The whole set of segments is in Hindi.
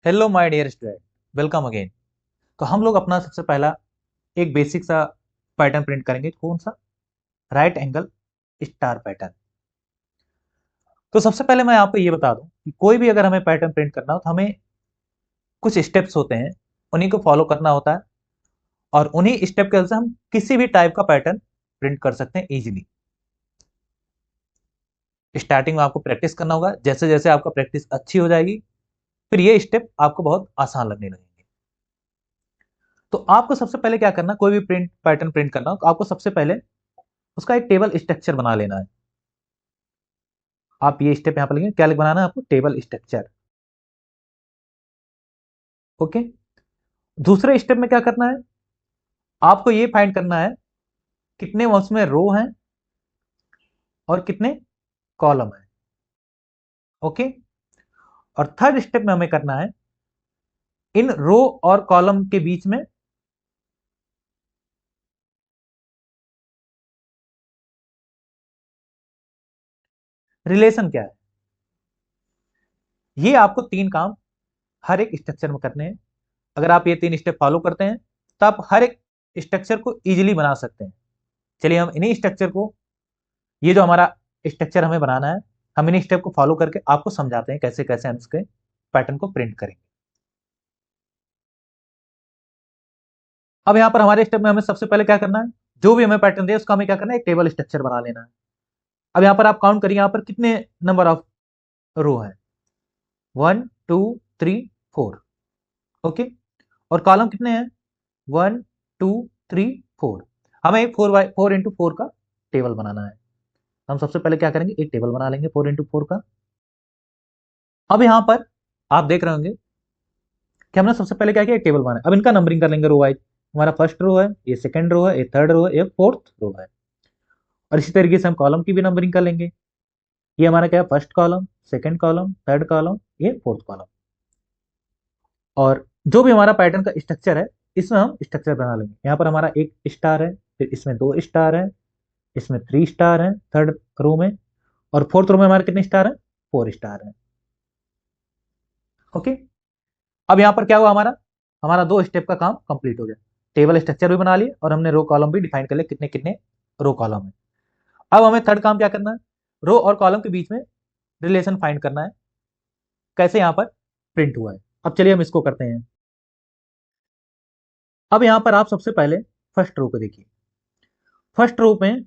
Hello my dear student, welcome again. तो हम लोग अपना सबसे पहला एक बेसिक सा पैटर्न प्रिंट करेंगे। कौन सा? Right angle star pattern. तो सबसे पहले मैं आपको ये बता दूं कि कोई भी अगर हमें पैटर्न प्रिंट करना हो तो हमें कुछ स्टेप्स होते हैं, उन्हीं को फॉलो करना होता है और उन्हीं स्टेप के वजह से हम किसी भी टाइप का पैटर्न प्रिंट कर सकते हैं इजीली। स्टार्टिंग में आपको प्रैक्टिस करना होगा, जैसे जैसे आपका प्रैक्टिस अच्छी हो जाएगी फिर ये स्टेप आपको बहुत आसान लगने लगेंगे। तो आपको सबसे पहले क्या करना, कोई भी प्रिंट पैटर्न प्रिंट करना हो तो आपको सबसे पहले उसका एक टेबल स्ट्रक्चर बना लेना है। आप ये स्टेप यहां पर लिखेंगे, क्या बनाना है आपको? Table structure. ओके। दूसरे स्टेप में क्या करना है, आपको ये फाइंड करना है कितने उसमें रो हैं और कितने कॉलम हैं। ओके। और थर्ड स्टेप में हमें करना है इन रो और कॉलम के बीच में रिलेशन क्या है। ये आपको तीन काम हर एक स्ट्रक्चर में करने हैं। अगर आप ये तीन स्टेप फॉलो करते हैं तो आप हर एक स्ट्रक्चर को इजीली बना सकते हैं। चलिए हम इन्हीं स्ट्रक्चर को, ये जो हमारा स्ट्रक्चर हमें बनाना है, हम इन्हीं स्टेप को फॉलो करके आपको समझाते हैं कैसे कैसे हम इसके पैटर्न को प्रिंट करेंगे। अब यहां पर हमारे स्टेप में हमें सबसे पहले क्या करना है, जो भी हमें पैटर्न दे उसका हमें क्या करना है, एक टेबल स्ट्रक्चर बना लेना है। अब यहां पर आप काउंट करिए, यहां पर कितने नंबर ऑफ रो है? 1 2 3 4। ओके। और कॉलम कितने हैं? 1 2 3 4। हमें एक 4 इंटू 4 का टेबल बनाना है। हम सबसे पहले क्या करेंगे, एक टेबल बना लेंगे 4 इंटू 4 का। अब यहां पर आप देख रहे होंगे कि हमने सबसे पहले क्या किया, एक टेबल बनाया। अब इनका नंबरिंग कर लेंगे रो वाइज। हमारा फर्स्ट रो है, ये सेकंड रो है, ये थर्ड रो है, ये फोर्थ रो है। और इसी तरीके से हम कॉलम की भी नंबरिंग कर लेंगे। ये हमारा क्या है, first column, second column, third column, ये फोर्थ कॉलम। और जो भी हमारा पैटर्न का स्ट्रक्चर है इसमें हम स्ट्रक्चर बना लेंगे। यहाँ पर हमारा एक स्टार है, फिर इसमें 2 स्टार है, इसमें 3 स्टार है थर्ड रो में, और फोर्थ रो में हमारे कितने स्टार है? 4 स्टार है। ओके। अब यहाँ पर क्या हुआ, हमारा हमारा 2 स्टेप का काम कंप्लीट हो गया। टेबल स्ट्रक्चर भी बना लिए और हमने रो कॉलम भी डिफाइन कर लिया कितने कितने रो कॉलम है। अब हमें थर्ड काम क्या करना है, रो और कॉलम के बीच में रिलेशन फाइंड करना है, कैसे यहाँ पर प्रिंट हुआ है। अब चलिए हम इसको करते हैं। अब यहाँ पर आप सबसे पहले फर्स्ट रो को देखिए। फर्स्ट रो में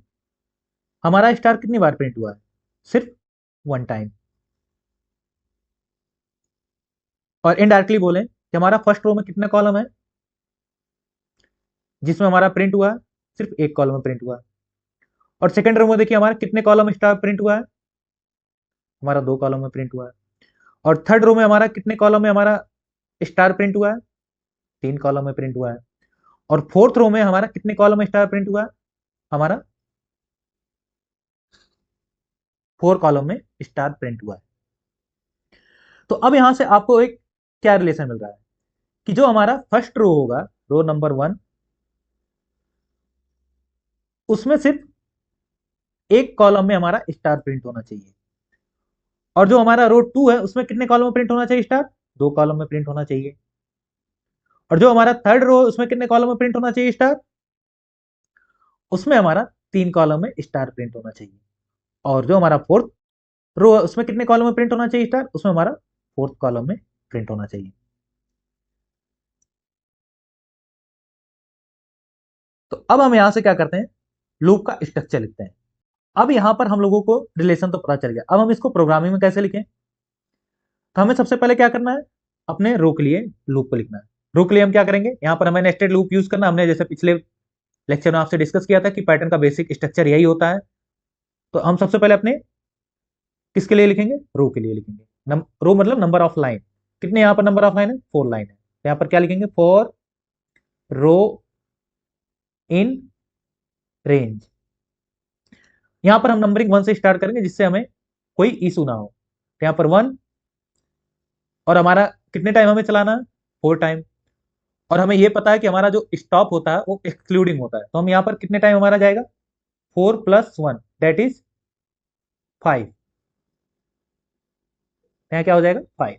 हमारा स्टार कितनी बार प्रिंट हुआ है? सिर्फ 1 टाइम। और इनडायरेक्टली बोले कि हमारा फर्स्ट रो में कितने कॉलम है जिसमें हमारा प्रिंट हुआ है? सिर्फ एक कॉलम में प्रिंट हुआ है। और सेकंड रो में देखिए हमारा कितने कॉलम स्टार प्रिंट हुआ है? हमारा 2 कॉलम में प्रिंट हुआ है। और थर्ड रो में हमारा कितने कॉलम में हमारा स्टार प्रिंट हुआ है? 3 कॉलम में प्रिंट हुआ है। और फोर्थ रो में हमारा कितने कॉलम में स्टार प्रिंट हुआ है? हमारा 4 कॉलम में स्टार प्रिंट हुआ है। तो अब यहां से आपको एक क्या रिलेशन मिल रहा है कि जो हमारा फर्स्ट रो होगा, रो नंबर 1, उसमें सिर्फ एक कॉलम में हमारा स्टार प्रिंट होना चाहिए। और जो हमारा रो 2 है उसमें कितने कॉलम में प्रिंट होना चाहिए स्टार? 2 कॉलम में प्रिंट होना चाहिए। और जो हमारा थर्ड रो है उसमें कितने कॉलम में प्रिंट होना चाहिए स्टार? उसमें हमारा 3 कॉलम में स्टार प्रिंट होना चाहिए। और जो हमारा फोर्थ रो है उसमें कितने कॉलम में प्रिंट होना चाहिए स्टार? उसमें हमारा फोर्थ कॉलम में प्रिंट होना चाहिए। तो अब हम यहां से क्या करते हैं, लूप का स्ट्रक्चर लिखते हैं। अब यहां पर हम लोगों को रिलेशन तो पता चल गया, अब हम इसको प्रोग्रामिंग में कैसे लिखें। तो हमें सबसे पहले क्या करना है, अपने रो के लिए लूप को लिखना है। रो के लिए हम क्या करेंगे, यहां पर हमें नेस्टेड लूप यूज करना। हमने जैसे पिछले लेक्चर में आपसे डिस्कस किया था कि पैटर्न का बेसिक स्ट्रक्चर यही होता है। तो हम सबसे पहले अपने किसके लिए लिखेंगे, रो के लिए लिखेंगे। रो मतलब नंबर ऑफ लाइन। कितने यहाँ पर नंबर ऑफ लाइन है? 4 लाइन है। तो यहाँ पर क्या लिखेंगे, 4 रो इन रेंज। यहां पर हम नंबरिंग 1 से स्टार्ट करेंगे जिससे हमें कोई इशू ना हो। तो यहाँ पर 1, और हमारा कितने टाइम हमें चलाना है? 4 टाइम। और हमें यह पता है कि हमारा जो स्टॉप होता है वो एक्सक्लूडिंग होता है, तो हम यहाँ पर कितने टाइम हमारा जाएगा? 4 + 1 दैट इज 5। यहाँ क्या हो जाएगा? 5।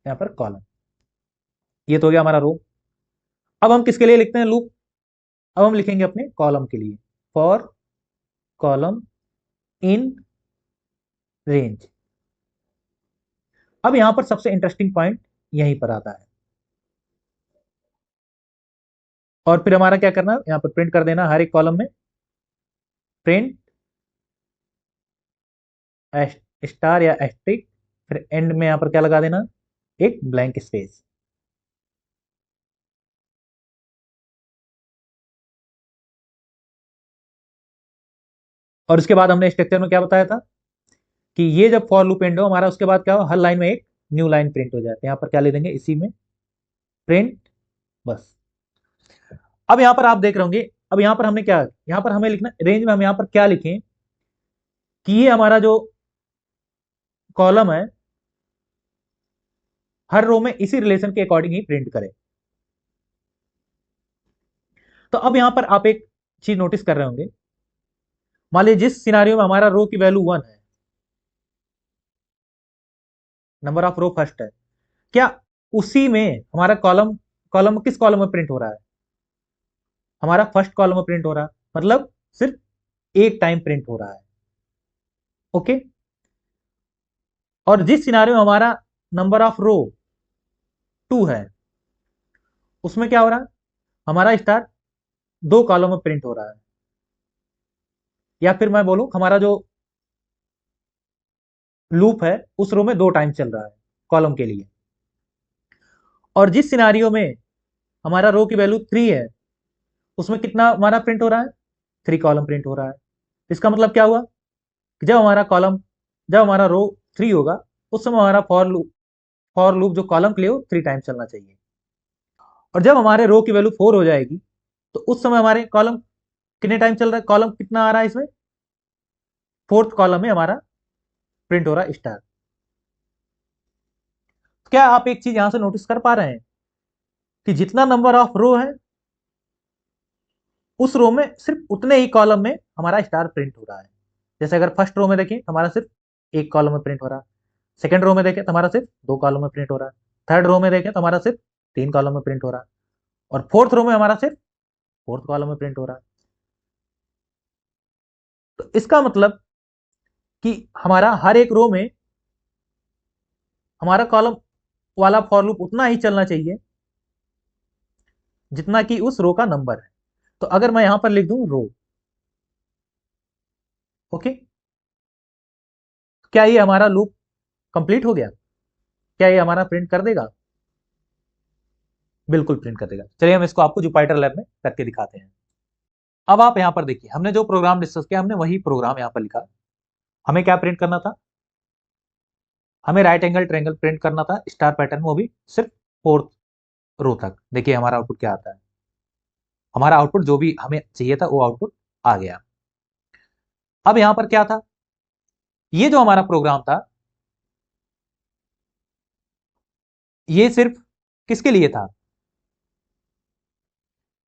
यहाँ पर कॉलम। ये तो हो गया हमारा रो। अब हम किसके लिए लिखते हैं लूप? अब हम लिखेंगे अपने कॉलम के लिए, फॉर कॉलम इन रेंज। अब यहां पर सबसे इंटरेस्टिंग पॉइंट यहीं पर आता है, और फिर हमारा क्या करना है, यहां पर प्रिंट कर देना हर एक कॉलम में प्रिंट स्टार या एस्ट्रिक, फिर एंड में यहां पर क्या लगा देना, एक ब्लैंक स्पेस। और उसके बाद हमने स्ट्रक्चर में क्या बताया था कि ये जब फॉर लूप एंड हो हमारा, उसके बाद क्या हो, हर लाइन में एक न्यू लाइन प्रिंट हो जाती है। यहां पर क्या ले देंगे, इसी में प्रिंट, बस। अब यहां पर आप देख रहे होंगे, अब यहां पर हमने क्या, यहां पर हमें लिखना रेंज में हम यहां पर क्या लिखें कि ये हमारा जो कॉलम है हर रो में इसी रिलेशन के अकॉर्डिंग ही प्रिंट करे। तो अब यहां पर आप एक चीज नोटिस कर रहे होंगे, मान लीजिए जिस सिनारियो में हमारा रो की वैल्यू 1 है, नंबर ऑफ रो फर्स्ट है, क्या उसी में हमारा कॉलम, कॉलम किस कॉलम में प्रिंट हो रहा है, हमारा फर्स्ट कॉलम में प्रिंट हो रहा है, मतलब सिर्फ एक टाइम प्रिंट हो रहा है। ओके। और जिस सिनारियो में हमारा नंबर ऑफ रो 2 है, उसमें क्या हो रहा है, हमारा स्टार दो कॉलम में प्रिंट हो रहा है, या फिर मैं बोलूं हमारा जो लूप है उस रो में दो टाइम चल रहा है कॉलम के लिए। और जिस सिनारियो में हमारा रो की वैल्यू 3 है, उसमें कितना हमारा प्रिंट हो रहा है, 3 कॉलम प्रिंट हो रहा है। इसका मतलब क्या हुआ कि जब हमारा रो 3 होगा, उस समय हमारा फॉर लूप जो कॉलम के लिए हो 3 टाइम चलना चाहिए। और जब हमारे रो की वैल्यू 4 हो जाएगी, तो उस समय हमारे कॉलम कितने टाइम चल रहा है, कॉलम कितना आ रहा है इसमें, फोर्थ कॉलम में हमारा प्रिंट हो रहा है स्टार। क्या आप एक चीज यहां से नोटिस कर पा रहे हैं कि जितना नंबर ऑफ रो है, उस रो में सिर्फ उतने ही कॉलम में हमारा स्टार प्रिंट हो रहा है। जैसे अगर फर्स्ट रो में देखें तो हमारा सिर्फ एक कॉलम में प्रिंट हो रहा है, सेकंड रो में देखें तो हमारा सिर्फ दो कॉलम में प्रिंट हो रहा है, थर्ड रो में देखें तो हमारा सिर्फ तीन कॉलम में प्रिंट हो रहा है, और फोर्थ रो में हमारा सिर्फ फोर्थ कॉलम में प्रिंट हो रहा है। तो इसका मतलब कि हमारा हर एक रो में हमारा कॉलम वाला फॉर लूप उतना ही चलना चाहिए जितना कि उस रो का नंबर है। तो अगर मैं यहां पर लिख दूं रो, ओके, क्या ये हमारा लूप कंप्लीट हो गया, क्या ये हमारा प्रिंट कर देगा, बिल्कुल प्रिंट कर देगा। चलिए हम इसको आपको जुपिटर लैब में करके दिखाते हैं। अब आप यहां पर देखिए, हमने जो प्रोग्राम डिस्कस किया हमने वही प्रोग्राम यहां पर लिखा। हमें क्या प्रिंट करना था, हमें राइट एंगल ट्रायंगल प्रिंट करना था स्टार पैटर्न, वो भी सिर्फ फोर्थ रो तक। देखिए हमारा आउटपुट क्या आता है, हमारा आउटपुट जो भी हमें चाहिए था वो आउटपुट आ गया। अब यहां पर क्या था, ये जो हमारा प्रोग्राम था ये सिर्फ किसके लिए था,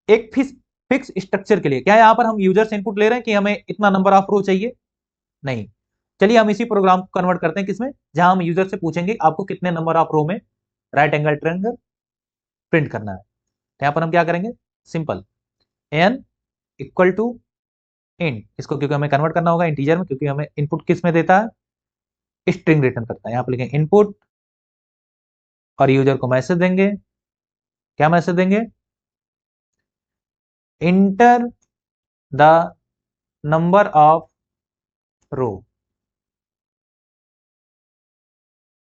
एक फिक्स स्ट्रक्चर के लिए। क्या यहां पर हम यूजर से इनपुट ले रहे हैं कि हमें इतना नंबर ऑफ रो चाहिए, नहीं। चलिए हम इसी प्रोग्राम को कन्वर्ट करते हैं किसमें, जहां हम यूजर से पूछेंगे आपको कितने नंबर ऑफ रो में राइट एंगल ट्रायंगल प्रिंट करना है। तो यहां पर हम क्या करेंगे, simple n equal to int, इसको क्योंकि हमें कन्वर्ट करना होगा इंटीजर में, क्योंकि हमें इनपुट किस में देता है, स्ट्रिंग रिटर्न करता है। यहां पर लिखेंगे इनपुट और यूजर को मैसेज देंगे, क्या मैसेज देंगे, इंटर द नंबर ऑफ रो।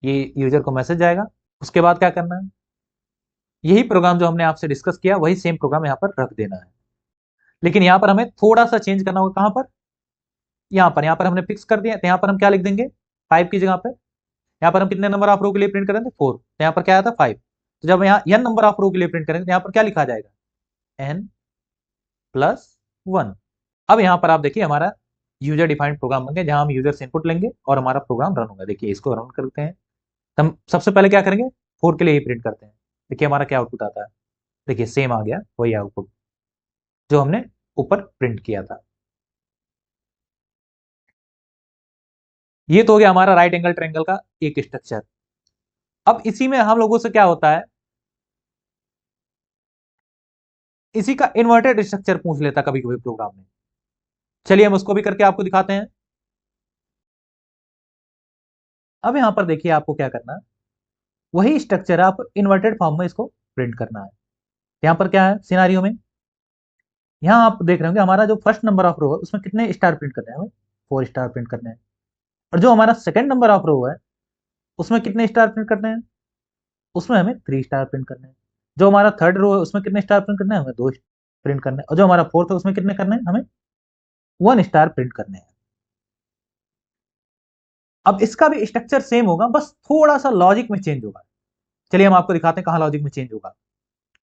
ये यूजर को मैसेज जाएगा। उसके बाद क्या करना है, यही प्रोग्राम जो हमने आपसे डिस्कस किया वही सेम प्रोग्राम यहां पर रख देना है। लेकिन यहां पर हमें थोड़ा सा चेंज करना होगा, कहां पर, यहां पर हमने फिक्स कर दिया, तो यहां पर हम क्या लिख देंगे, 5 की जगह पे। यहां पर हम कितने नंबर ऑफ रो के लिए प्रिंट करेंगे, 4, तो यहां पर क्या आया था 5। तो जब यहाँ n नंबर ऑफ रो के लिए प्रिंट करेंगे तो यहां पर क्या लिखा जाएगा, n प्लस 1। अब यहां पर आप देखिए हमारा यूजर डिफाइंड प्रोग्राम बन गया, जहां हम यूजर से इनपुट लेंगे और हमारा प्रोग्राम रन होगा। देखिए इसको रन करते हैं, तो हम सबसे पहले क्या करेंगे, 4 के लिए ही प्रिंट करते हैं। देखिए हमारा क्या आउटपुट आता है, देखिए सेम आ गया वही आउटपुट जो हमने ऊपर प्रिंट किया था। ये तो हो गया हमारा राइट एंगल ट्रायंगल का एक स्ट्रक्चर। अब इसी में हम लोगों से क्या होता है, इसी का इन्वर्टेड स्ट्रक्चर पूछ लेता कभी कभी प्रोग्राम में। चलिए हम उसको भी करके आपको दिखाते हैं। अब यहां पर देखिए आपको क्या करना है, वही स्ट्रक्चर आप इन्वर्टेड फॉर्म में इसको प्रिंट करना है। यहां पर क्या है सिनारियो में, यहां आप देख रहे होंगे हमारा जो फर्स्ट नंबर ऑफ रो है उसमें कितने स्टार प्रिंट करने हैं, हमें 4 स्टार प्रिंट करने हैं। और जो हमारा सेकंड नंबर ऑफ रो है उसमें कितने स्टार प्रिंट करने हैं, उसमें हमें 3 स्टार प्रिंट करने हैं। जो हमारा थर्ड रो है उसमें कितने स्टार प्रिंट करने हैं, हमें 2 प्रिंट करने हैं। और जो हमारा फोर्थ है उसमें कितने करने हैं, हमें 1 स्टार प्रिंट करने हैं। अब इसका भी स्ट्रक्चर सेम होगा, बस थोड़ा सा लॉजिक में चेंज होगा। चलिए हम आपको दिखाते हैं कहां लॉजिक में चेंज होगा।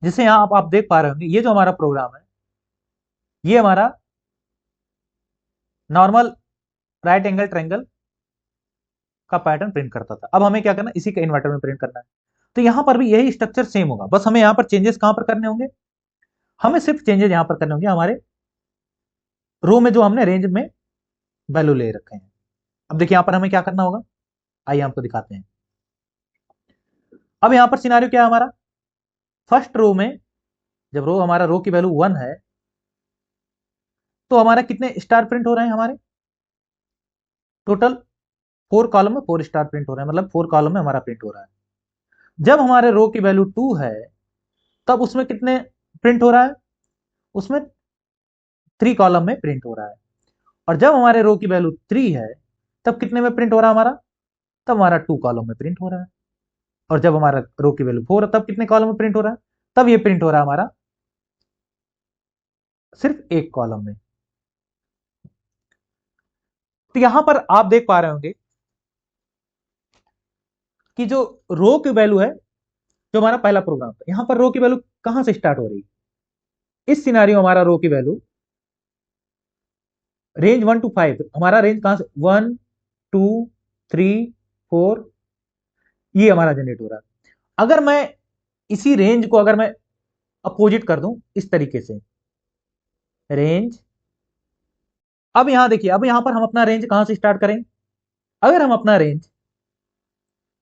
जिससे यहां आप देख पा रहे होंगे, ये जो हमारा प्रोग्राम है ये हमारा नॉर्मल राइट एंगल ट्रायंगल का पैटर्न प्रिंट करता था। अब हमें क्या करना है, इसी के इन्वर्टर में प्रिंट करना है। तो यहां पर भी यही स्ट्रक्चर सेम होगा, बस हमें यहां पर चेंजेस कहां पर करने होंगे, हमें सिर्फ चेंजेस यहां पर करने होंगे हमारे रो में जो हमने रेंज में वैल्यू ले रखे हैं। अब देखिए यहां पर हमें क्या करना होगा, आइए आपको दिखाते हैं। अब यहां पर सिनारियो क्या है हमारा, फर्स्ट रो में जब रो हमारा रो की वैल्यू 1 है तो हमारा कितने स्टार प्रिंट हो रहे हैं, हमारे टोटल 4 कॉलम में 4 स्टार प्रिंट हो रहे हैं, मतलब 4 कॉलम में हमारा प्रिंट हो रहा है। जब हमारे रो की वैल्यू 2 है तब उसमें कितने प्रिंट हो रहा है, उसमें 3 कॉलम में प्रिंट हो रहा है। और जब हमारे रो की वैल्यू 3 है तब कितने में प्रिंट हो रहा है हमारा, तब हमारा 2 कॉलम में प्रिंट हो रहा है। और जब हमारा रो की वैल्यू 4 है तब कितने कॉलम में प्रिंट हो रहा है, तब ये प्रिंट हो रहा है हमारा सिर्फ 1 कॉलम में। तो यहां पर आप देख पा रहे होंगे कि जो रो की वैल्यू है, जो हमारा पहला प्रोग्राम था, यहां पर रो की वैल्यू कहां से स्टार्ट हो रही है, इस सिनारियो हमारा रो की वैल्यू रेंज 1 to 5, हमारा रेंज कहां से 1 2 3 4, ये हमारा जनरेट हो रहा है। अगर मैं इसी रेंज को अगर मैं अपोजिट कर दूं इस तरीके से, रेंज, अब यहां देखिए, अब यहां पर हम अपना रेंज कहां से स्टार्ट करें, अगर हम अपना रेंज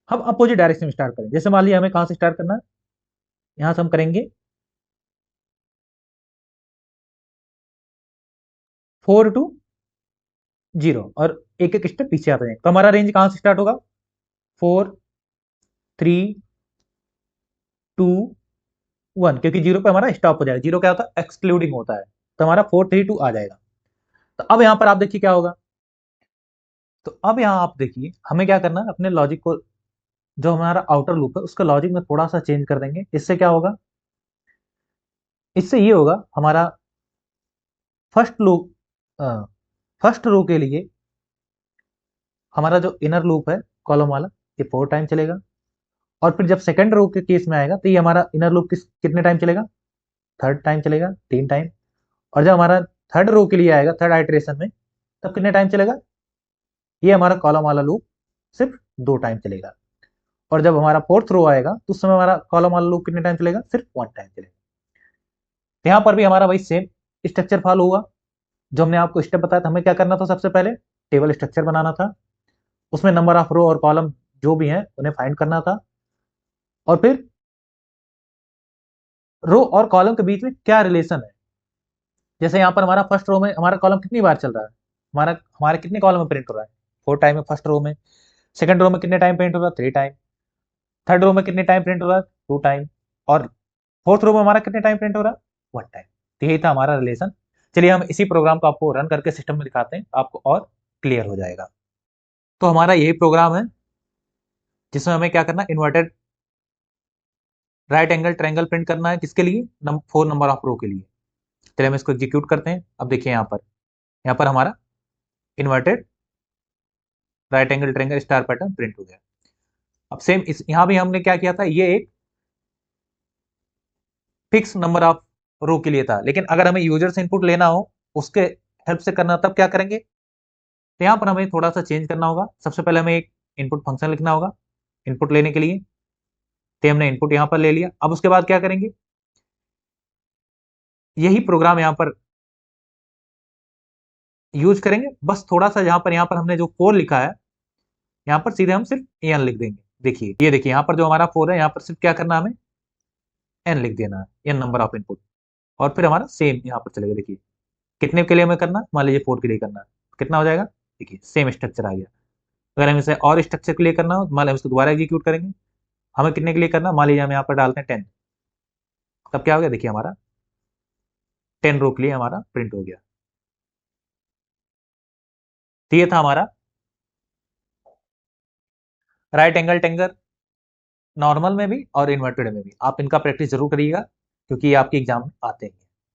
हम अपोजिट डायरेक्शन में स्टार्ट करें, जैसे मान लिया हमें कहां से स्टार्ट करना है, यहां से हम करेंगे 4 to 0 और एक एक स्टेप पीछे आते हैं, तो हमारा रेंज कहां से स्टार्ट होगा, 4 3 2 1, क्योंकि 0 पे हमारा स्टॉप हो जाएगा। 0 क्या होता है, एक्सक्लूडिंग होता है, तो हमारा 4 3 2 आ जाएगा। तो अब यहां पर आप देखिए क्या होगा, तो अब यहां आप देखिए हमें क्या करना है, अपने लॉजिक को, जो हमारा आउटर लूप है उसका लॉजिक में थोड़ा सा चेंज कर देंगे। इससे क्या होगा, इससे ये होगा हमारा फर्स्ट लूप, फर्स्ट रो के लिए हमारा जो इनर लूप है कॉलम वाला, ये 4 टाइम चलेगा। और फिर जब सेकंड रो के केस में आएगा तो ये हमारा इनर लूप कितने टाइम चलेगा, थर्ड टाइम चलेगा, 3 टाइम। और जब हमारा थर्ड रो के लिए आएगा थर्ड आइटरेशन में, तब कितने टाइम चलेगा, ये हमारा कॉलम वाला लूप सिर्फ 2 टाइम चलेगा। और जब हमारा फोर्थ रो आएगा तो उस समय हमारा कॉलम वाला लूप कितने टाइम चलेगा, सिर्फ 1 टाइम चलेगा। तो यहां पर भी हमारा वही सेम स्ट्रक्चर फॉलो हुआ जो हमने आपको स्टेप बताया था। हमें क्या करना था, सबसे पहले टेबल स्ट्रक्चर बनाना था, उसमें नंबर ऑफ रो और कॉलम जो भी हैं उन्हें फाइंड करना था, और फिर रो और कॉलम के बीच में क्या रिलेशन है। जैसे यहाँ पर हमारा फर्स्ट रो में हमारा कॉलम कितनी बार चल रहा है, हमारा हमारे कितने कॉलम में प्रिंट हो रहा है, 4 टाइम है फर्स्ट रो में। सेकंड रो में कितने टाइम प्रिंट हो रहा है, 3 टाइम। थर्ड रो में कितने टाइम प्रिंट हो रहा है, 2 टाइम। और फोर्थ रो में हमारा कितने टाइम प्रिंट हो रहा है, 1 टाइम। तो यही था हमारा रिलेशन। चलिए हम इसी प्रोग्राम को आपको रन करके सिस्टम में दिखाते हैं, आपको और क्लियर हो जाएगा। तो हमारा यही प्रोग्राम है जिसमें हमें क्या करना है, inverted right angle triangle print करना है, किसके लिए, 4 नंबर ऑफ रो के लिए। चलिए हम इसको एग्जीक्यूट करते हैं। अब देखिए यहाँ पर हमारा inverted right angle triangle star pattern print हो गया। अब सेम इस यहां भी हमने क्या किया था, ये एक फिक्स नंबर ऑफ रो के लिए था, लेकिन अगर हमें यूजर से इनपुट लेना हो, उसके हेल्प से करना, तब क्या करेंगे, तो यहां पर हमें थोड़ा सा चेंज करना होगा। सबसे पहले हमें एक इनपुट फंक्शन लिखना होगा इनपुट लेने के लिए। तो हमने इनपुट यहां पर ले लिया। अब उसके बाद क्या करेंगे, यही प्रोग्राम यहां पर यूज करेंगे, बस थोड़ा सा यहाँ पर हमने जो 4 लिखा है, यहाँ पर सीधे हम सिर्फ एन लिख देंगे। देखिए ये देखिए यहाँ पर जो हमारा 4 है, यहाँ पर सिर्फ क्या करना है हमें, n लिख देना है, n नंबर ऑफ इनपुट, और फिर हमारा सेम यहाँ पर चलेगा। देखिए कितने के लिए हमें करना है, मान लीजिए 4 के लिए करना है, कितना हो जाएगा, देखिए सेम स्ट्रक्चर आ गया। अगर हम इसे और स्ट्रक्चर के लिए करना हो, मान लीजिए हम इसको दोबारा एग्जीक्यूट करेंगे, हमें कितने के लिए करना, मान लीजिए हम यहाँ पर डालते हैं 10, तब क्या हो गया, देखिए हमारा 10 रो के लिए हमारा प्रिंट हो गया। तो ये था हमारा राइट एंगल टेंगर, नॉर्मल में भी और इन्वर्टेड में भी। आप इनका प्रैक्टिस जरूर करिएगा, क्योंकि ये आपके एग्जाम में आते हैं।